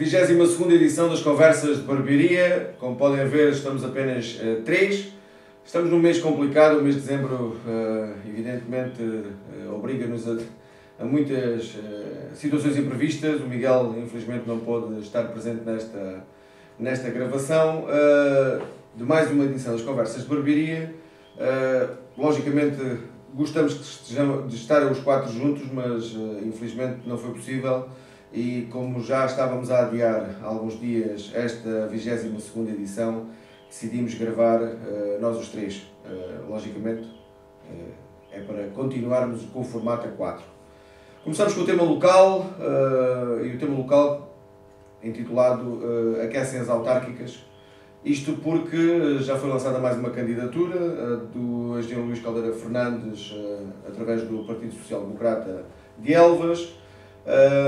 22ª edição das Conversas de Barbearia. Como podem ver, estamos apenas 3. Estamos num mês complicado, o mês de dezembro evidentemente obriga-nos a muitas situações imprevistas. O Miguel infelizmente não pôde estar presente nesta gravação de mais uma edição das Conversas de Barbearia. Logicamente gostamos de estar os 4 juntos, mas infelizmente não foi possível. E como já estávamos a adiar há alguns dias esta 22ª edição, decidimos gravar nós os 3. Logicamente é para continuarmos com o formato A4. Começamos com o tema local, e o tema local intitulado Aquecem as Autárquicas. Isto porque já foi lançada mais uma candidatura do engenheiro Luís Caldeira Fernandes através do Partido Social Democrata de Elvas.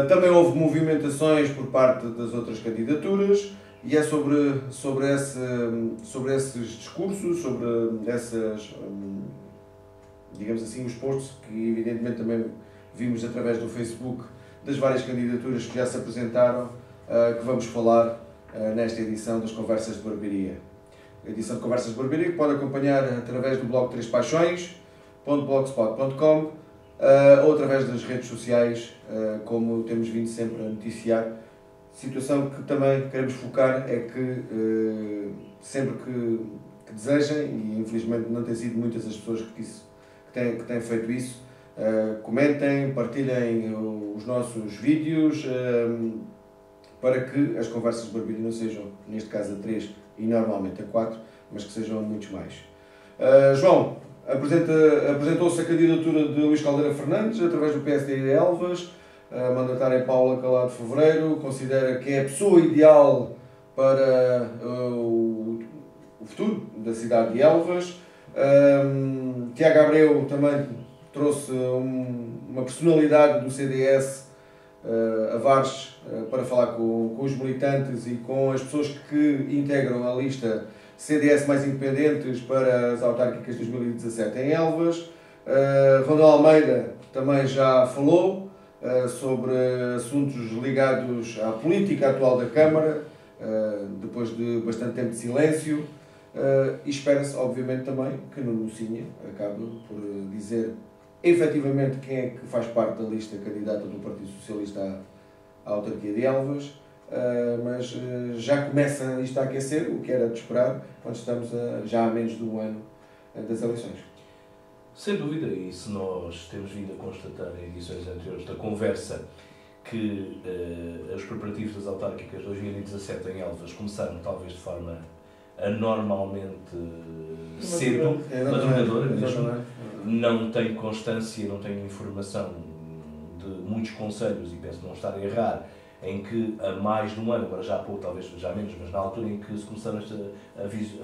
Também houve movimentações por parte das outras candidaturas e é sobre esses discursos, sobre essas, digamos assim, os posts que evidentemente também vimos através do Facebook das várias candidaturas que já se apresentaram, que vamos falar nesta edição das Conversas de Barbearia. A edição de Conversas de Barbearia que pode acompanhar através do blog 3paixões.blogspot.com ou através das redes sociais, como temos vindo sempre a noticiar. Situação que também queremos focar é que sempre que desejem, e infelizmente não têm sido muitas as pessoas que têm feito isso, comentem, partilhem os nossos vídeos, para que as conversas de barbearia não sejam, neste caso, a 3 e normalmente a 4, mas que sejam muitos mais. João, apresentou-se a candidatura de Luís Caldeira Fernandes através do PSD de Elvas. A mandatária Paula Calado Fevereiro considera que é a pessoa ideal para o futuro da cidade de Elvas. Tiago Abreu também trouxe uma personalidade do CDS a Vares para falar com os militantes e com as pessoas que integram a lista CDS mais independentes para as autárquicas de 2017 em Elvas. Rondão Almeida também já falou sobre assuntos ligados à política atual da Câmara, depois de bastante tempo de silêncio, e espera-se obviamente também que Nuno Mocinha acabe por dizer efetivamente quem é que faz parte da lista candidata do Partido Socialista à autarquia de Elvas. Mas já começa isto a aquecer, o que era de esperar, quando estamos já há menos de um ano das eleições. Sem dúvida, e se nós temos vindo a constatar em edições anteriores da conversa que os preparativos das autárquicas de 2017 em Elvas começaram talvez de forma anormalmente cedo, madrugadora mesmo, não tenho constância, não tenho informação de muitos conselhos e penso não estar a errar, em que há mais de um ano, agora já há pouco, talvez já menos, mas na altura em que se começaram a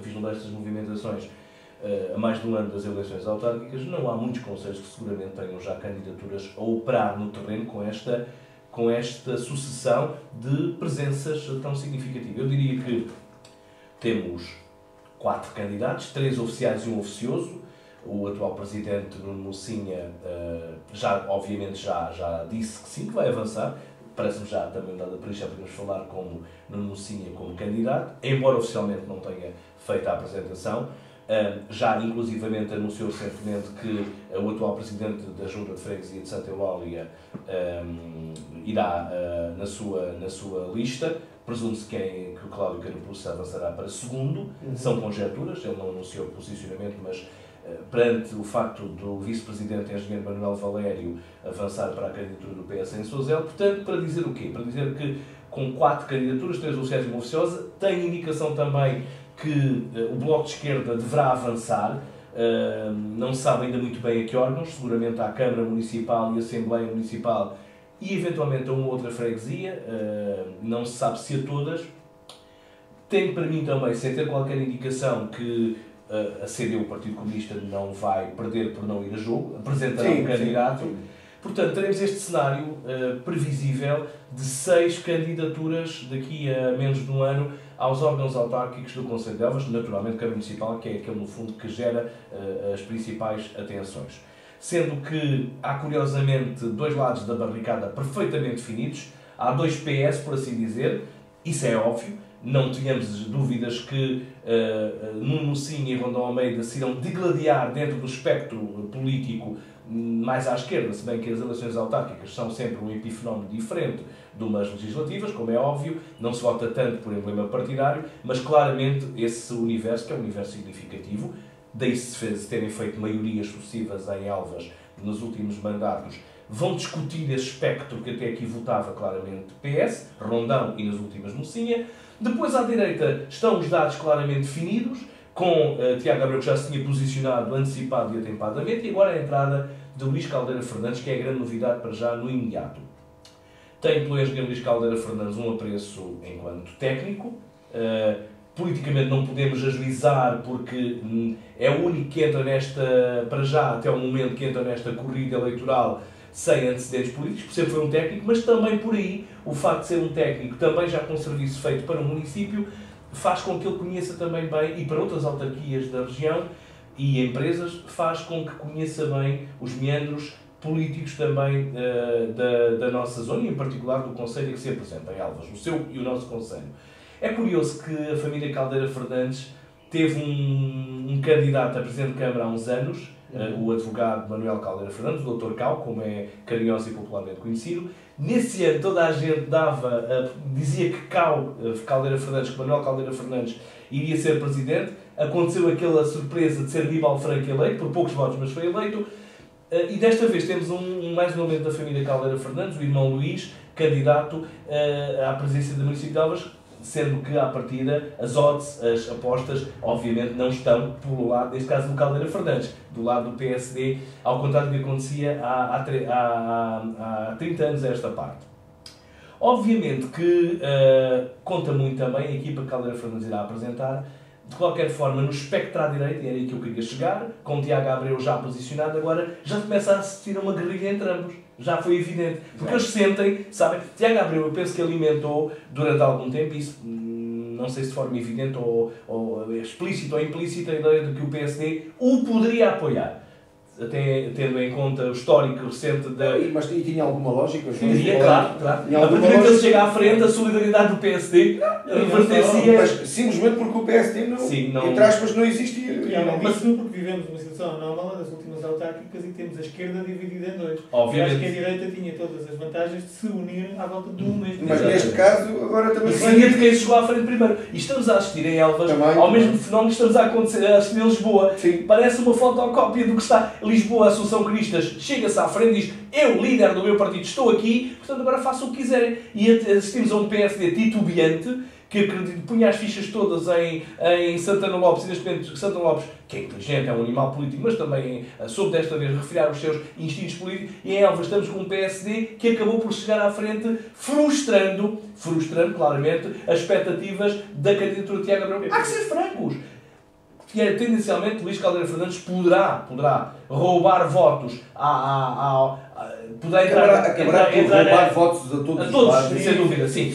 vislumbrar estas movimentações, há mais de um ano das eleições autárquicas, não há muitos conselhos que seguramente tenham já candidaturas a operar no terreno com esta sucessão de presenças tão significativas. Eu diria que temos 4 candidatos, 3 oficiais e um oficioso. O atual presidente Nuno Mocinha obviamente já disse que sim, que vai avançar. Parece-me já também dada por isso, já podemos falar como Nuno Mocinha como candidato, embora oficialmente não tenha feito a apresentação. Já inclusivamente anunciou recentemente que o atual presidente da Junta de Freguesia de Santa Eulália irá na sua lista. Presume-se que o Cláudio Carapuça avançará para segundo. São conjecturas, ele não anunciou posicionamento, mas perante o facto do vice-presidente engenheiro Manuel Valério avançar para a candidatura do PS em Sozel. Portanto, para dizer o quê? Para dizer que com 4 candidaturas, 3 oficiais e uma oficiosa, tem indicação também que o Bloco de Esquerda deverá avançar. Não se sabe ainda muito bem a que órgãos, seguramente à Câmara Municipal e Assembleia Municipal e eventualmente a uma outra freguesia, não se sabe se a todas. Tenho para mim também, sem ter qualquer indicação, que a CDU, o Partido Comunista, não vai perder por não ir a jogo, apresentará um candidato. Sim. Portanto, teremos este cenário previsível de 6 candidaturas daqui a menos de um ano aos órgãos autárquicos do Concelho de Elvas, naturalmente Câmara Municipal, que é aquele, no fundo, que gera as principais atenções. Sendo que há, curiosamente, 2 lados da barricada perfeitamente definidos, há 2 PS, por assim dizer, isso é óbvio. Não tínhamos dúvidas que Nuno Mocinho e Rondão Almeida se irão degladiar dentro do espectro político mais à esquerda, se bem que as eleições autárquicas são sempre um epifenómeno diferente de umas legislativas, como é óbvio, não se vota tanto por emblema partidário, mas claramente esse universo, que é um universo significativo, daí se terem feito maiorias sucessivas em Elvas nos últimos mandatos, vão discutir esse espectro que até aqui votava claramente PS, Rondão e nas últimas Mocinha. Depois, à direita, estão os dados claramente definidos, com Tiago Abreu, que já se tinha posicionado antecipado e atempadamente, e agora a entrada de Luís Caldeira Fernandes, que é a grande novidade para já no imediato. Tem pelo engenheiro Luís Caldeira Fernandes um apreço enquanto técnico. Politicamente não podemos agilizar, porque é o único que entra nesta, para já, até o momento que entra nesta corrida eleitoral sem antecedentes políticos, por sempre foi um técnico, mas também por aí, o facto de ser um técnico, também já com serviço feito para o município, faz com que ele conheça também bem, e para outras autarquias da região e empresas, faz com que conheça bem os meandros políticos também da nossa zona, e em particular do concelho que se apresenta em Elvas, o seu e o nosso concelho. É curioso que a família Caldeira Fernandes teve um candidato a Presidente de Câmara há uns anos, o advogado Manuel Caldeira Fernandes, o Dr. Cal, como é carinhoso e popularmente conhecido. Nesse ano toda a gente dizia que Caldeira Fernandes, que Manuel Caldeira Fernandes iria ser Presidente. Aconteceu aquela surpresa de ser Aníbal Franco eleito, por poucos votos, mas foi eleito. E desta vez temos mais um elemento da família Caldeira Fernandes, o irmão Luís, candidato à presidência do município de Elvas, sendo que, à partida, as odds, as apostas, obviamente não estão pelo lado, neste caso, do Caldeira Fernandes, do lado do PSD, ao contrário do que acontecia há 30 anos a esta parte. Obviamente que conta muito também a equipa que Caldeira Fernandes irá apresentar. De qualquer forma, no espectro à direita, e era aí que eu queria chegar, com o Tiago Abreu já posicionado, agora já começa a assistir a uma guerrilha entre ambos. Já foi evidente. Porque eles sentem, sabem, Tiago Abreu, eu penso que alimentou durante algum tempo, isso não sei se de forma evidente ou explícita ou implícita, a ideia de que o PSD o poderia apoiar. Até tendo em conta o histórico recente da... Mas tinha alguma lógica? Tinha, claro. A partir que ele chega à frente, a solidariedade do PSD revertencia... Mas simplesmente porque o PSD não, entre aspas, não existia. Mas porque vivemos uma situação anómala das últimas autárquicas e temos a esquerda dividida em dois. Obviamente. Acho que a direita tinha todas as vantagens de se unir à volta de um mesmo. Mas neste caso, agora também... Seria de quem chegou à frente primeiro. E estamos a assistir em Elvas ao mesmo fenómeno que estamos a assistir em Lisboa. Sim. Parece uma fotocópia do que está Lisboa, Assunção Cristas, chega-se à frente e diz: eu, líder do meu partido, estou aqui, portanto agora façam o que quiserem. E assistimos a um PSD titubeante, que punha as fichas todas em Santana Lopes, e neste momento Santana Lopes, que é inteligente, é um animal político, mas também soube desta vez refriar os seus instintos políticos, e em Elvas estamos com um PSD que acabou por chegar à frente, frustrando claramente as expectativas da candidatura de Tiago Abreu. Há que ser francos! Que é, tendencialmente, Luís Caldeira Fernandes poderá roubar votos poderá roubar votos a todos os lados. Sem dúvida, sim.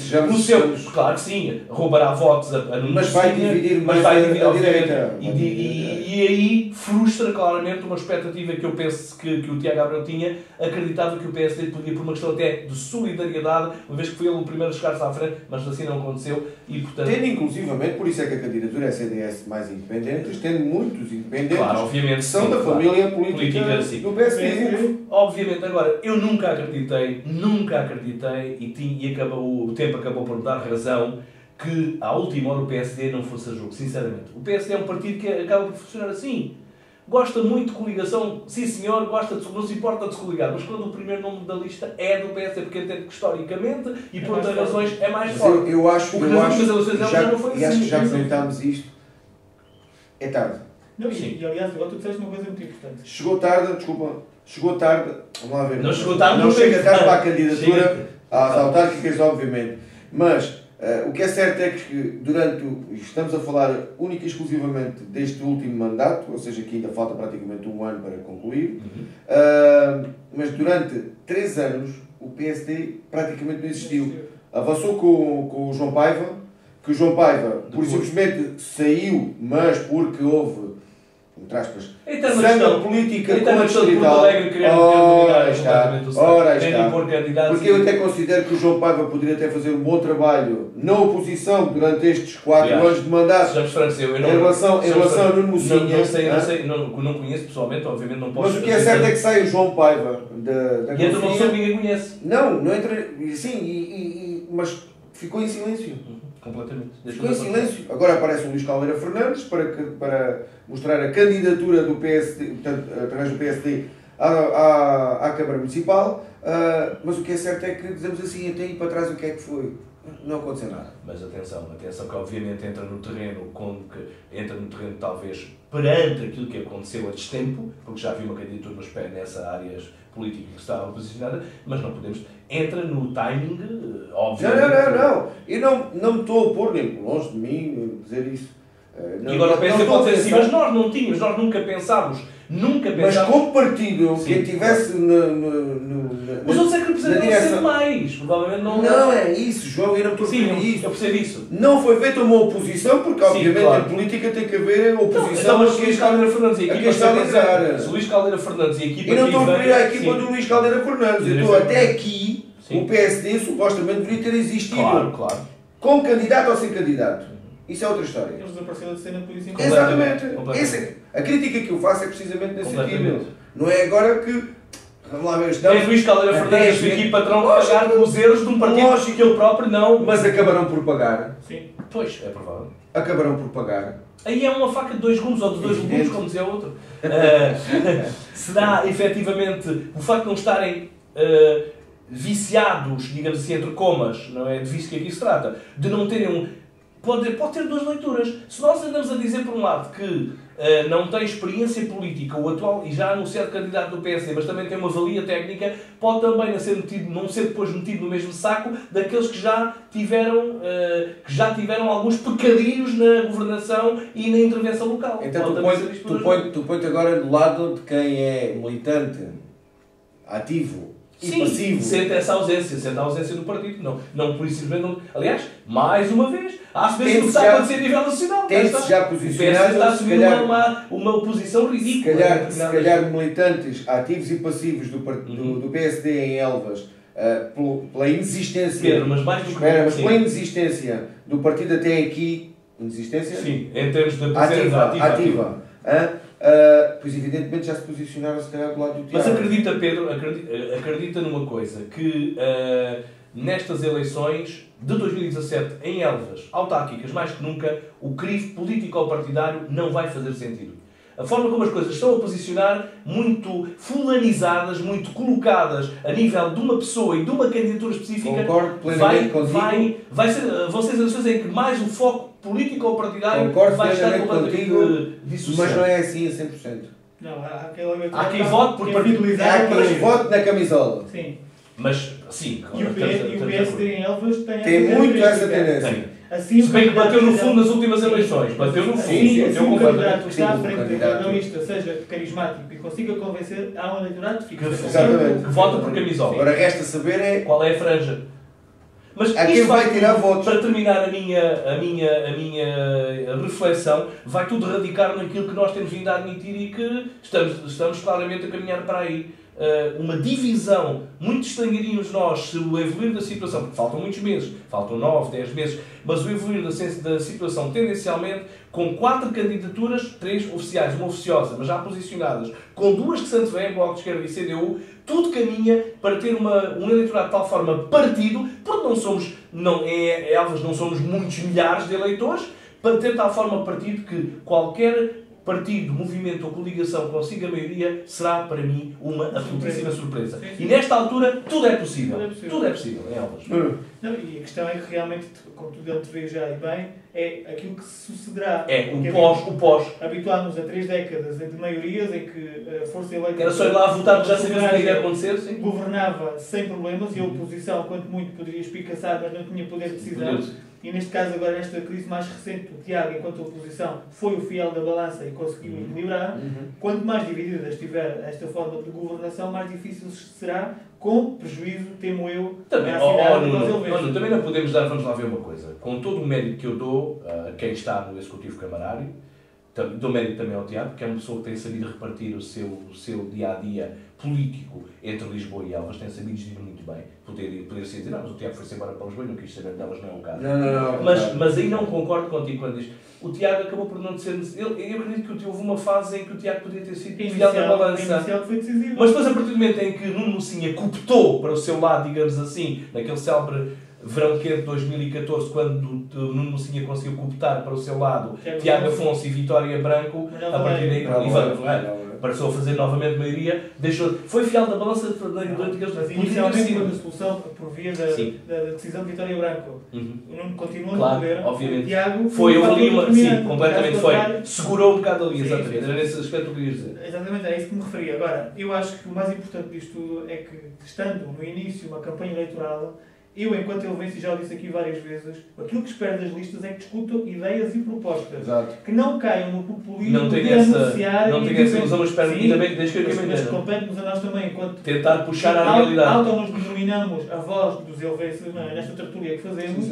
Claro que sim, roubará votos a mas vai dividir a direita. E aí frustra claramente uma expectativa que eu penso que o Tiago Abreu tinha, acreditava que o PSD podia, por uma questão até de solidariedade, uma vez que foi ele o primeiro a chegar-se à frente, mas assim não aconteceu. E, portanto... Tendo inclusivamente, por isso é que a candidatura é CDS mais independentes, tendo muitos independentes, claro, obviamente, que são da família política do PSD. Obviamente, agora, eu nunca acreditei, e o tempo acabou por me dar razão, que à última hora o PSD não fosse a jogo, sinceramente. O PSD é um partido que acaba por funcionar assim. Gosta muito de coligação, sim senhor, não se importa de se coligar, mas quando o primeiro nome da lista é do PSD, porque entende que historicamente e por outras razões é mais forte. Eu acho que já comentámos isto, é tarde. Não, e aliás, agora tu disseste uma coisa muito importante. Chegou tarde, vamos lá ver. Não chegou tarde, não chega tarde para a candidatura às autárquicas, obviamente. Mas o que é certo é que estamos a falar única e exclusivamente deste último mandato, ou seja, que ainda falta praticamente um ano para concluir, mas durante 3 anos o PSD praticamente não existiu. Avançou com o João Paiva, que o João Paiva, simplesmente saiu, mas porque houve entre aspas, Eterna sangue questão. política Eterna com a questão de Porto distrital. Alegre querer Ora está, ora querem está. impor candidatos. Porque eu até considero que o João Paiva poderia até fazer um bom trabalho na oposição durante estes 4 anos de mandato. Sejamos francos, eu Em relação a Nuno Mocinha. Não conheço pessoalmente, obviamente não posso. Mas o que é certo é que sai o João Paiva da E entra uma pessoa Conselhia. que ninguém conhece. Não entra. Sim, mas ficou em silêncio. Completamente. Ficou em silêncio. Agora aparece o Luís Caldeira Fernandes para mostrar a candidatura do PSD, portanto, através do PSD, à Câmara Municipal. Mas o que é certo é que, dizemos assim, até aí para trás, o que é que foi? Não aconteceu nada. Mas atenção, que obviamente entra no terreno talvez perante aquilo que aconteceu a destempo, porque já havia uma candidatura nos pés nessa áreas política que estava posicionada, mas não podemos. Entra no timing, obviamente. Não. Eu não me estou a pôr, nem longe de mim, dizer isso. E agora o PSD pode dizer assim, mas nós não tínhamos, nós nunca pensámos. Mas como partido, sim, quem estivesse os outros é que representam ser mais, provavelmente não. Não é isso, João, eu não estou a dizer isso. Eu percebo isso. Não foi feita uma oposição, porque obviamente claro. em política tem que haver oposição. Mas Luís Caldeira Fernandes e a equipa está a liderar. Se Luís Caldeira Fernandes e a equipa. Eu não estou a referir à equipa do Luís Caldeira Fernandes. Eu estou até aqui, sim. O PSD supostamente deveria ter existido. Claro. Com candidato ou sem candidato. Isso é outra história. Eles desapareceram da cena por isso. Exatamente. A crítica que eu faço é precisamente nesse sentido. Não é agora que... Vamos lá ver, é Luís Caldeira Fernandes e a equipa terão que pagar pelos erros de um partido que ele próprio não... Mas acabarão por pagar. Sim. Pois, é provável. Acabarão por pagar. Aí é uma faca de 2 gumes, ou de 2 legumes, como dizia o outro. Será, efetivamente, o facto de não estarem viciados, digamos assim, entre comas, não é de vício que aqui se trata, de não terem um... Pode ter 2 leituras. Se nós andamos a dizer, por um lado, que não tem experiência política, o atual, e já anunciado candidato do PSD, mas também tem uma valia técnica, pode também não ser depois metido no mesmo saco daqueles que já tiveram alguns pecadilhos na governação e na intervenção local. Então tu põe-te agora do lado de quem é militante, ativo e passivo. Sente essa ausência, sente a ausência do partido. Não por isso simplesmente. Aliás, mais uma vez, há se que está a acontecer a nível nacional. Tem-se já posicionado. Está a subir uma oposição ridícula. Se calhar militantes ativos e passivos do PSD em Elvas, pela inexistência. Pedro, mas mais do que mas pela inexistência do partido até aqui. Inexistência? Sim, em termos de ativa. Pois evidentemente já se posicionaram se calhar do lado do Tiago. Mas acredita, Pedro, acredita numa coisa, que nestas eleições de 2017 em Elvas, autárquicas, mais que nunca, o crivo político-partidário não vai fazer sentido. A forma como as coisas estão a posicionar, muito fulanizadas, muito colocadas a nível de uma pessoa e de uma candidatura específica, vão ser as eleições em que mais o foco político-partidário vai estar completamente dissociado. Mas não é assim a 100%. Não, há quem vote por partido. Há quem vote na camisola. Sim. Mas, sim. E o PSD em Elvas tem muito essa tendência. Assim, se bem que bateu no fundo nas últimas eleições. Bateu no fundo. Se um candidato que está à frente da lista seja carismático e consiga convencer, há um eleitorado que vota por camisola. Agora resta saber qual é a franja. Mas quem vai tirar votos. Para terminar a minha reflexão, vai tudo radicar naquilo que nós temos vindo a admitir e que estamos claramente a caminhar para aí. Uma divisão, muito estranharíamos nós se o evoluir da situação, porque faltam muitos meses, faltam 9, 10 meses, mas o evoluir da situação tendencialmente, com 4 candidaturas, 3 oficiais, uma oficiosa, mas já posicionadas, com 2 que se antevêm, Bloco de Esquerda e CDU, tudo caminha para ter um eleitorado de tal forma partido, porque Elvas não somos muitos milhares de eleitores, para ter de tal forma partido que qualquer partido, movimento ou coligação consiga a maioria, será para mim uma absolutíssima surpresa. Sim. E nesta altura tudo é possível. Tudo é possível em Elvas. Não, e a questão é que realmente, como tu antevês já e bem, é aquilo que sucederá. É o pós. Habituámos a 3 décadas de maiorias em que a força eleita... Era só ir lá votar, que já sabíamos o que ia acontecer. Sim. Governava sem problemas e a oposição, quanto muito, poderia espicaçar, mas não tinha poder de decisão. E neste caso, agora, esta crise mais recente, o Tiago, enquanto oposição, foi o fiel da balança e conseguiu equilibrar. Quanto mais dividida estiver esta forma de governação, mais difícil será, com prejuízo, temo eu, também, Nuno, também não podemos dar, vamos lá ver uma coisa. Com todo o mérito que eu dou a quem está no Executivo Camarário, dou mérito também ao Tiago, que é uma pessoa que tem sabido repartir o seu dia-a-dia político entre Lisboa e Elvas, tem sabido gerir muito bem. Poder-se dizer, mas o Tiago foi-se embora para Lisboa e não quis saber de Elvas, não é o caso. Mas aí não concordo contigo quando diz. O Tiago acabou por não ser... Eu acredito que houve uma fase em que o Tiago poderia ter sido fiel da balança. Mas depois, a partir do momento em que Nuno Mocinha cooptou para o seu lado, digamos assim, naquele célebre verão quente de 2014, quando Nuno Mocinha conseguiu cooptar para o seu lado Tiago Afonso e Vitória Branco, a partir daí passou a fazer novamente maioria, foi fiel da balança durante aqueles... Mas inicialmente quando a solução por via da decisão de Vitória Branco, o Nuno continua no poder, obviamente. O Tiago foi ali completamente foi, segurou um bocado ali, exatamente, era nesse aspecto que eu queria dizer. Exatamente, é isso que me referia. Agora, eu acho que o mais importante disto tudo é que, estando no início uma campanha eleitoral, eu, enquanto ele vence, já o disse aqui várias vezes, aquilo que espero das listas é que discutam ideias e propostas. Exato. Que não caiam no populismo não de anunciar... Não tenho essa ilusão, mas espero ainda bem que deixe que eu mas compete-nos a nós também, enquanto... tentar puxar a realidade. Nos denominamos a voz dos elvenses, nesta tertulia que fazemos,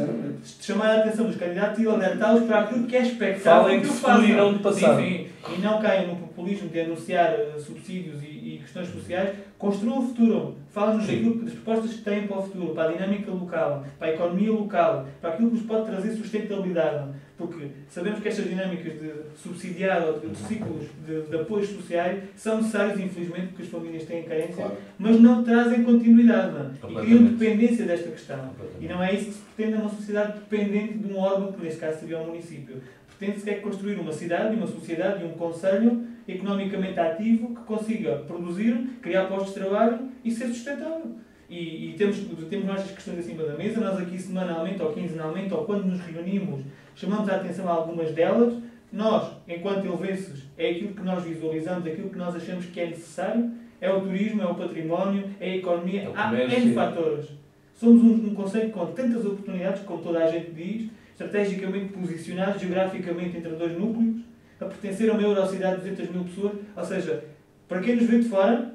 chamar a atenção dos candidatos e alertá-los para aquilo que é expectável. Falem de futuro e não de passado. Enfim, e não caiam no populismo de anunciar subsídios e questões sociais. Construam o futuro. Falem-nos das propostas que têm para o futuro, para a dinâmica local, para a economia local, para aquilo que nos pode trazer sustentabilidade. Porque sabemos que estas dinâmicas de subsidiar ou de ciclos de apoios sociais são necessários, infelizmente, porque as famílias têm carência, mas não trazem continuidade. E criam dependência desta questão. E não é isso que se pretende numa sociedade dependente de um órgão, que neste caso seria um município. Pretende-se construir uma cidade, uma sociedade e um concelho economicamente ativo que consiga produzir, criar postos de trabalho e ser sustentável. E temos estas questões acima da mesa. Nós aqui semanalmente ou quinzenalmente ou quando nos reunimos chamamos a atenção a algumas delas. Nós, enquanto elvenses, é aquilo que nós visualizamos, aquilo que nós achamos que é necessário. É o turismo, é o património, é a economia, há N fatores. Somos um conceito com tantas oportunidades, como toda a gente diz, estrategicamente posicionados geograficamente entre dois núcleos, a pertencer a uma eurocidade de 200 mil pessoas. Ou seja, para quem nos vê de fora,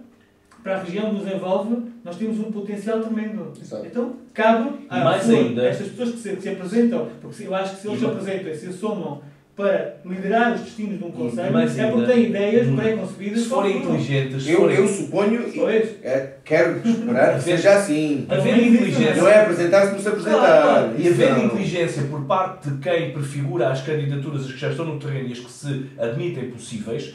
para a região que nos envolve, nós temos um potencial tremendo. Exato. Então, cabe a estas pessoas que se apresentam, porque eu acho que se eles se apresentam e se assomam para liderar os destinos de um conselho, é porque têm ideias pré-concebidas. Se forem inteligentes... Eu suponho, quero esperar que seja assim. Havendo inteligência... Não é apresentar-se por se apresentar. E havendo inteligência por parte de quem prefigura as candidaturas, as que já estão no terreno e as que se admitem possíveis,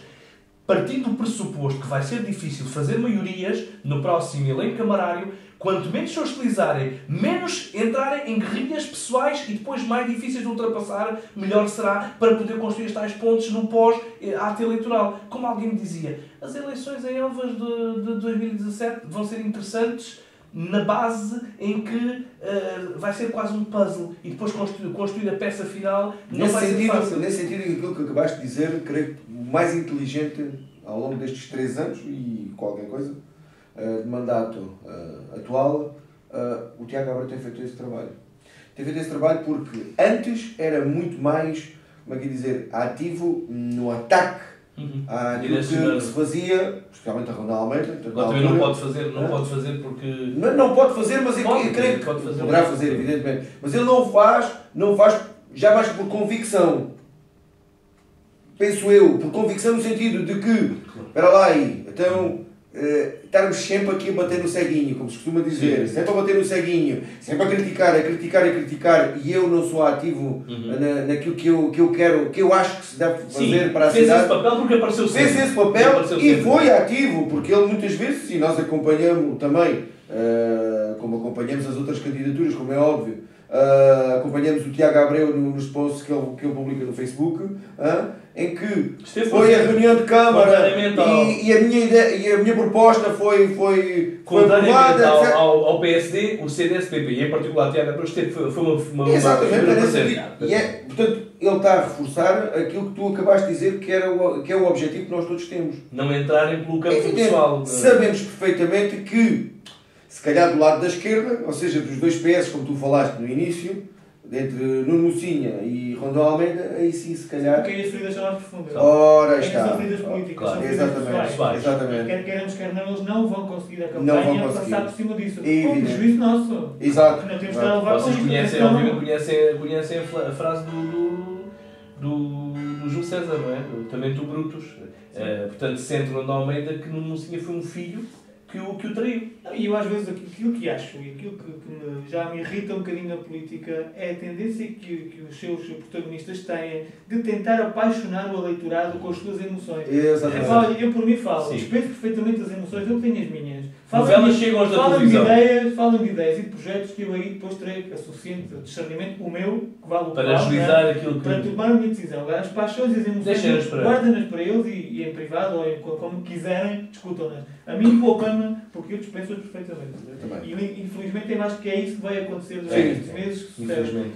partindo do pressuposto que vai ser difícil fazer maiorias no próximo elenco camarário, quanto menos se hostilizarem, menos entrarem em guerrilhas pessoais e depois mais difíceis de ultrapassar, melhor será para poder construir tais pontos no pós-ato eleitoral. Como alguém me dizia, as eleições em Elvas de 2017 vão ser interessantes na base em que vai ser quase um puzzle e depois construir a peça final não vai ser fácil. Nesse sentido, aquilo que acabaste de dizer, creio que o mais inteligente ao longo destes 3 anos e qualquer coisa de mandato atual, o Tiago Abreu tem feito esse trabalho. Tem feito esse trabalho porque antes era muito mais, como é que dizer, ativo no ataque àquilo que se fazia, especialmente a Ronaldo Almeida. Também não pode fazer porque... Não pode fazer, mas eu creio que poderá fazer, evidentemente. Mas ele não faz jamais por convicção. Penso eu, por convicção no sentido de que, espera lá aí, então... estarmos sempre aqui a bater no ceguinho, como se costuma dizer, sempre a bater no ceguinho, sempre a criticar, e eu não sou ativo naquilo que eu quero, que eu acho que se deve fazer para a cidade. Fez esse papel porque apareceu sempre. Fez esse papel e foi ativo, porque ele muitas vezes, e nós acompanhamos também, como acompanhamos as outras candidaturas, como é óbvio, acompanhamos o Tiago Abreu nos posts que ele publica no Facebook, em que foi a reunião de Câmara e a minha proposta foi aprovada. Ao PSD, o CDS-PP e em particular o Tiago Abreu foi uma exatamente, portanto, ele está a reforçar aquilo que tu acabaste de dizer que é o objetivo que nós todos temos. Não entrarem pelo campo pessoal. Sabemos perfeitamente que se calhar do lado da esquerda, ou seja, dos dois PS, como tu falaste no início, entre Nuno Mocinha e Rondão Almeida, aí sim, se calhar... Porque as feridas são mais profundas. Ora, está. São feridas políticas, são feridas pessoais. Exatamente. Quer queiramos, quer não, eles não vão conseguir a campanha passar por cima disso. Com prejuízo nosso. Exato. Não temos que estar a levar com isto. Vocês conhecem a frase do Júlio César, não é? Também do Brutus. Portanto, Centro de Almeida, que no Monsinha foi um filho que o traiu. E eu às vezes aquilo que acho e aquilo que já me irrita um bocadinho na política é a tendência que os seus protagonistas têm de tentar apaixonar o eleitorado com as suas emoções. Exatamente. Eu por mim falo, respeito perfeitamente as emoções, eu tenho as minhas. Novelas chegam aos da televisão. Falam de ideias e de projetos que eu aí depois terei a suficiente discernimento, o meu, que vale o que para agilizar aquilo que... para tomar a minha decisão. Agora, as paixões e as emoções, guardem-nas para eles e em privado ou como quiserem, discutam-nas. A mim poupa-me, porque eu dispenso-as perfeitamente. E infelizmente eu acho que é isso que vai acontecer durante estes meses.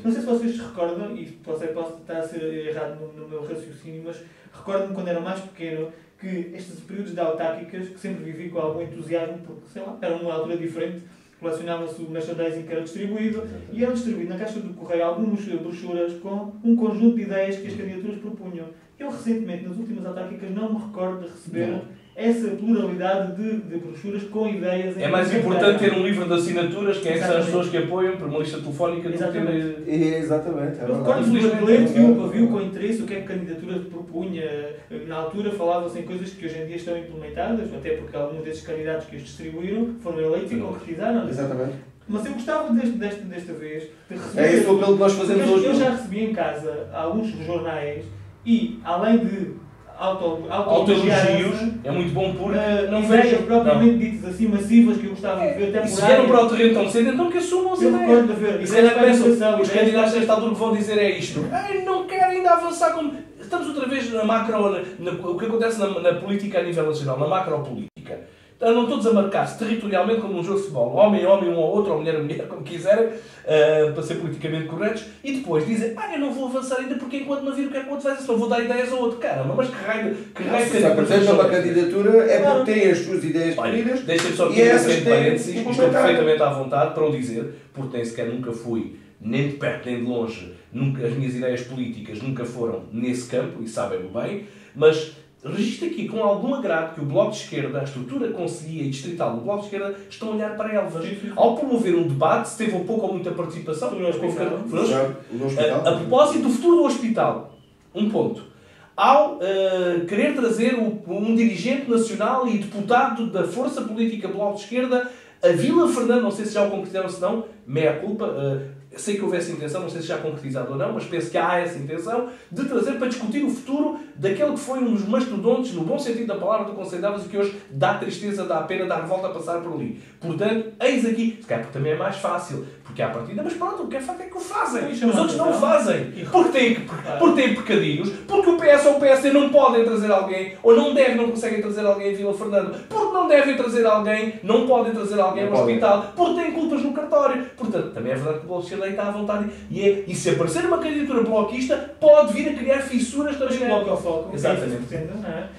Não sei se vocês se recordam, e posso estar a ser errado no meu raciocínio, mas recordo-me quando era mais pequeno que estes períodos de autárquicas, que sempre vivi com algum entusiasmo, porque, sei lá, era uma altura diferente, relacionava-se o merchandising que era distribuído, e eram distribuídos na caixa do correio algumas brochuras com um conjunto de ideias que as candidaturas propunham. Eu, recentemente, nas últimas autárquicas, não me recordo de receber essa pluralidade de brochuras com ideias... É mais importante ter um livro de assinaturas, quem é que são as pessoas que apoiam, por uma lista telefónica, do que ter... Exatamente. Eu recordo-me do bilhete que o viu com interesse, o que é que a candidatura propunha. Na altura falava-se em coisas que hoje em dia estão implementadas, até porque alguns desses candidatos que os distribuíram foram eleitos e concretizaram. Exatamente. Mas eu gostava desta vez de receber... É esse o apelo que nós fazemos hoje. Eu já recebi em casa alguns jornais e, além de autoelogios, é muito bom porque não vejo propriamente ditas assim massivas que eu gostava de ver. Até se vieram para o terreno tão cedo, então que assumam as ideias. E se calhar pensam, os candidatos nesta altura que vão dizer é isto. Não querem ainda avançar como... Estamos outra vez na macro... o que acontece na política a nível nacional, na macropolítica. Andam todos a marcar-se territorialmente como um jogo de futebol. Homem, um ao outro, ou mulher, como quiserem, para ser politicamente corretos, e depois dizem, eu não vou avançar ainda porque enquanto não vir o que é que o outro faz, senão vou dar ideias ao outro. Caramba, mas que raio se apresenta uma candidatura é porque tem as suas ideias definidas. Deixem-me só aqui entre parênteses, estou perfeitamente à vontade para o dizer, porque nem sequer nunca fui, nem de perto nem de longe, as minhas ideias políticas nunca foram nesse campo, e sabem-me bem, mas... registro aqui com algum agrado que o Bloco de Esquerda, a estrutura conselhia e distrital do Bloco de Esquerda, estão a olhar para Elvas. Ao promover um debate, se teve pouco ou muita participação, a propósito do futuro do hospital. Um ponto. Ao querer trazer um dirigente nacional e deputado da força política Bloco de Esquerda, a Vila Fernanda, não sei se já o concretizaram ou se não, meia culpa, sei que houve essa intenção, não sei se já concretizado ou não, mas penso que há essa intenção de trazer para discutir o futuro daquele que foi um dos mastodontes, no bom sentido da palavra, do Conselho de Elvas e que hoje dá tristeza, dá pena, dá revolta a passar por ali. Portanto, eis aqui, se calhar porque também é mais fácil, porque há partida, mas pronto, o que é facto é que o fazem. Os outros não o fazem. Porque têm pecadinhos, porque o PS ou o PSD não podem trazer alguém, ou não conseguem trazer alguém em Vila Fernanda, porque não devem trazer alguém, não podem trazer alguém ao hospital, porque têm culpas no cartório. Portanto, também é verdade que o Bloco de Esquerda está à vontade e se aparecer uma candidatura bloquista, pode vir a criar fissuras também. Coloca o foco. Exatamente.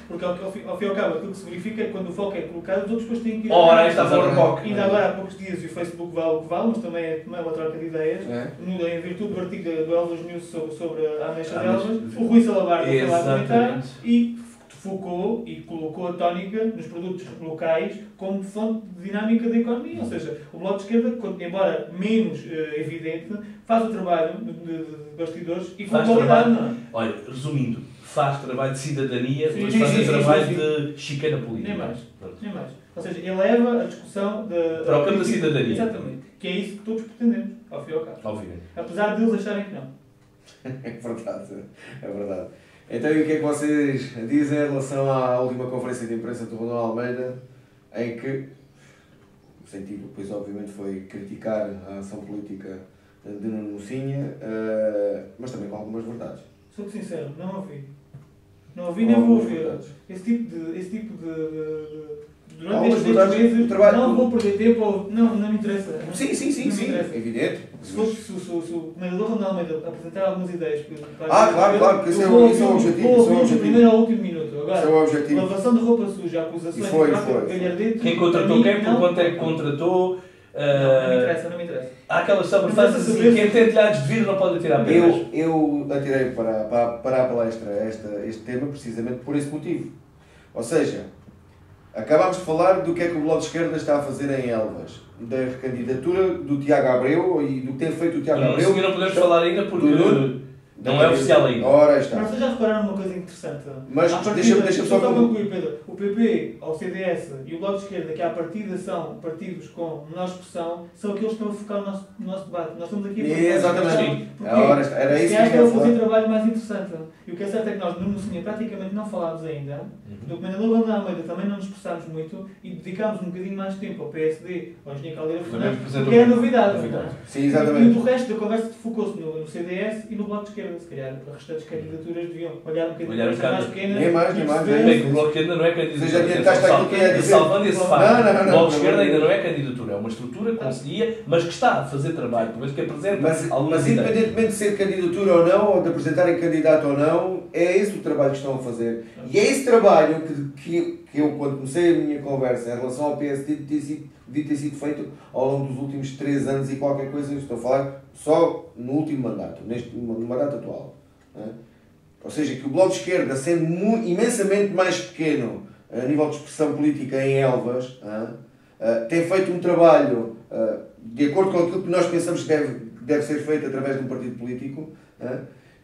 Porque ao fim e ao cabo, aquilo que se verifica é que quando o foco é colocado, os outros depois têm que ir... Ora, aí está fora o foco. Ainda agora há poucos dias, e o Facebook vale o que vale, mas também é uma troca de ideias, em virtude do artigo do Elvas News sobre a Ameixa de Elvas, o Rui Salabardo foi lá comentar e focou e colocou a tónica nos produtos locais como fonte de dinâmica da economia. Ou seja, o Bloco de Esquerda, embora menos evidente, faz o trabalho de bastidores e com qualidade, não é? Olha, resumindo, faz trabalho de cidadania, mas faz trabalho de chicana política. Nem mais. Ou seja, eleva a discussão para o campo da cidadania. Exatamente. Que é isso que todos pretendemos, ao fim e ao cabo. Obviamente. Apesar de eles acharem que não. É verdade. Então, e o que é que vocês dizem em relação à última conferência de imprensa do Rodão Almeida, em que o sentido, pois obviamente, foi criticar a ação política de Nuno Monsinha, mas também com algumas verdades. Sou sincero, não ouvi. Não ouvi nem vou ouvir. Esse tipo de durante estes meses, não vou perder tempo, não me interessa. Sim, evidente. Se o comendador Rodão Almeida apresentar algumas ideias... Claro, que esse é o objetivo. Vou ouvir do primeiro ao último minuto. Esse é o objetivo. Lavação de roupa suja, acusações de galhardete... Quem contratou quem, por quanto é que contratou... Não me interessa. Há aquelas substâncias assim, quem tem telhados de vidro não pode atirar pedras. Eu atirei para a palestra este tema precisamente por esse motivo. Ou seja, acabámos de falar do que é que o Bloco de Esquerda está a fazer em Elvas, da recandidatura do Tiago Abreu e do que tem feito o Tiago Abreu. Não podemos falar ainda porque... Não é oficial ainda. Ora está. Mas vocês já repararam uma coisa interessante? Mas deixa-me só concluir, Pedro. O PP, o CDS e o Bloco de Esquerda, que à partida são partidos com menor expressão, são aqueles que estão a focar no nosso debate. Nós estamos aqui a exatamente. Ora, era isso que eu ia fazer trabalho mais interessante. E o que é certo é que nós, no Mocinha, praticamente não falámos ainda. Do Comendador Vandana Almeida também não nos expressámos muito e dedicámos um bocadinho mais tempo ao PSD, ao Engenheiro Caldeira Fernandes, porque era novidade. Sim, exatamente. E o resto da conversa focou-se no CDS e no Bloco de Esquerda, se calhar. As restantes candidaturas deviam olhar um bocadinho mais pequenas. Nem mais. Bem, o Bloco de Esquerda não é candidatura. Você já adiantaste aquilo que ia dizer. Salvando esse facto. Não. O Bloco de Esquerda ainda não é candidatura, é uma estrutura conseguia, mas que está a fazer trabalho, pelo menos que apresenta mas independentemente de ser candidatura ou não, ou de apresentarem candidato ou não, é esse o trabalho que estão a fazer. E é esse trabalho que eu, quando comecei a minha conversa em relação ao PSD, devia ter sido feito ao longo dos últimos 3 anos e qualquer coisa, estou a falar só no último mandato, no mandato atual. Ou seja, que o Bloco de Esquerda, sendo imensamente mais pequeno a nível de expressão política em Elvas, tem feito um trabalho de acordo com aquilo que nós pensamos que deve ser feito através de um partido político,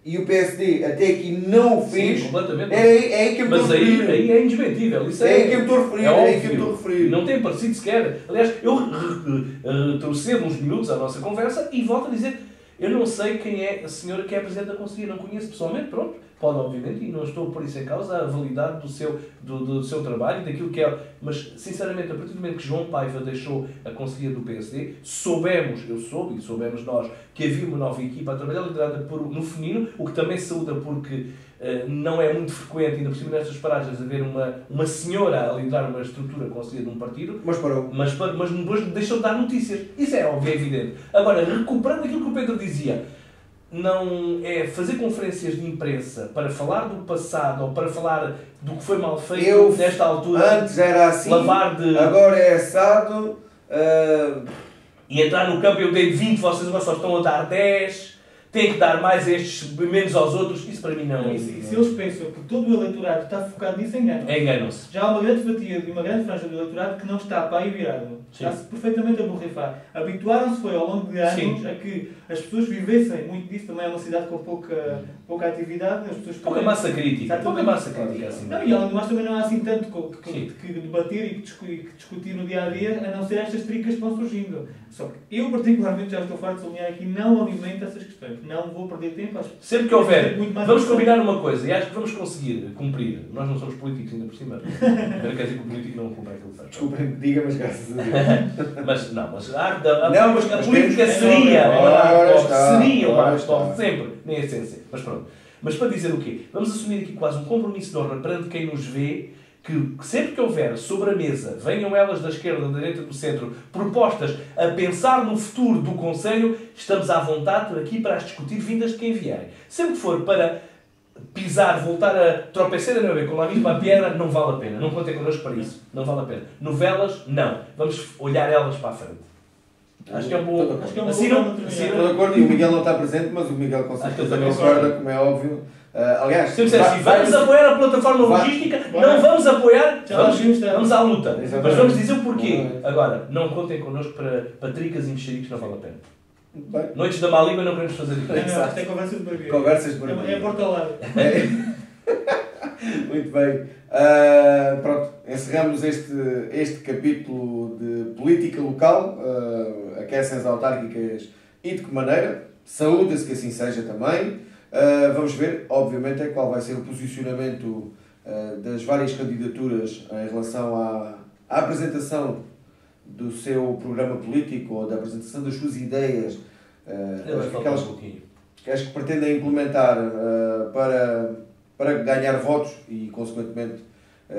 e o PSD até aqui não o fez. Sim, completamente. É aí que eu me estou a referir. Mas aí é indesmentível. Isso é aí que eu me estou a referir. É aí que eu me estou a referir. Não tem parecido sequer. Aliás, eu retrocedo uns minutos à nossa conversa e volto a dizer: eu não sei quem é a senhora que é Presidente da Conselhia, não conheço pessoalmente, pronto. Pode, obviamente, e não estou por isso em causa, a validade do seu trabalho e daquilo que é. Mas, sinceramente, a partir do momento que João Paiva deixou a Conselhia do PSD, soubemos nós, que havia uma nova equipa a trabalhar liderada no feminino, o que também saúda porque não é muito frequente, ainda por cima nestas paragens, haver uma senhora a liderar uma estrutura Conselhia de um partido. Mas parou. Mas depois deixou de dar notícias. Isso é óbvio, é evidente. Agora, recuperando aquilo que o Pedro dizia, não é fazer conferências de imprensa para falar do passado ou para falar do que foi mal feito nesta altura. Antes era assim, agora é assado. E entrar no campo, eu dei 20, vocês agora só estão a dar 10. Tem que dar mais a estes, menos aos outros. Isso para mim não. E se eles pensam que todo o eleitorado está focado nisso, enganam-se. Já há uma grande fatia e uma grande franja do eleitorado que não está para aí virado. Está-se perfeitamente a borrifar. Habituaram-se ao longo de anos a que as pessoas vivessem muito disso. Também é uma cidade com pouca atividade. As pessoas pouca massa crítica. Pouca massa crítica assim. Não, e além de mais também não há assim tanto que debater e que discutir no dia a dia, a não ser estas tricas que vão surgindo. Só que eu, particularmente, já estou farto de sublinhar aqui, não alimento essas questões. Não vou perder tempo. Sempre que houver, vamos combinar uma coisa e acho que vamos conseguir cumprir. Nós não somos políticos ainda por cima. Quer dizer que o político não cumpre aquilo que faz. Desculpem que diga, mas graças a Deus. mas a política seria uma arte sempre, na essência. Mas pronto. Mas para dizer o quê? Vamos assumir aqui quase um compromisso de honra perante quem nos vê, que sempre que houver sobre a mesa, venham elas da esquerda, da direita, do centro, propostas a pensar no futuro do Conselho, estamos à vontade aqui para as discutir, vindas de quem vier. Sempre que for para pisar, voltar a tropeçar a com a mesma pedra, não vale a pena. Não contem connosco para isso. Não vale a pena. Novelas, não. Vamos olhar elas para a frente. Acho que é um bom... Estou de acordo, e o Miguel não está presente, mas o Miguel com certeza concorda, como é óbvio. Aliás, vamos apoiar a plataforma logística, não vamos apoiar, vamos à luta. Mas vamos dizer o porquê. Agora, não contem connosco para tricas e mexericos, não vale a pena. Bem. Noites da má língua não queremos fazer isso. Não, é conversa de barbeiro. Conversas de barbeiro. É Porto Alegre. Muito bem. Pronto, encerramos este capítulo de política local, aquecem-se autárquicas e de que maneira. Saúda-se que assim seja também. Vamos ver, obviamente, qual vai ser o posicionamento das várias candidaturas em relação à apresentação do seu programa político ou da apresentação das suas ideias, aquelas que pretendem implementar para ganhar votos e, consequentemente,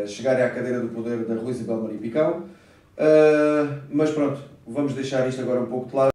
chegarem à cadeira do poder da Rua Isabel Maria Picão. Mas pronto, vamos deixar isto agora um pouco de lado.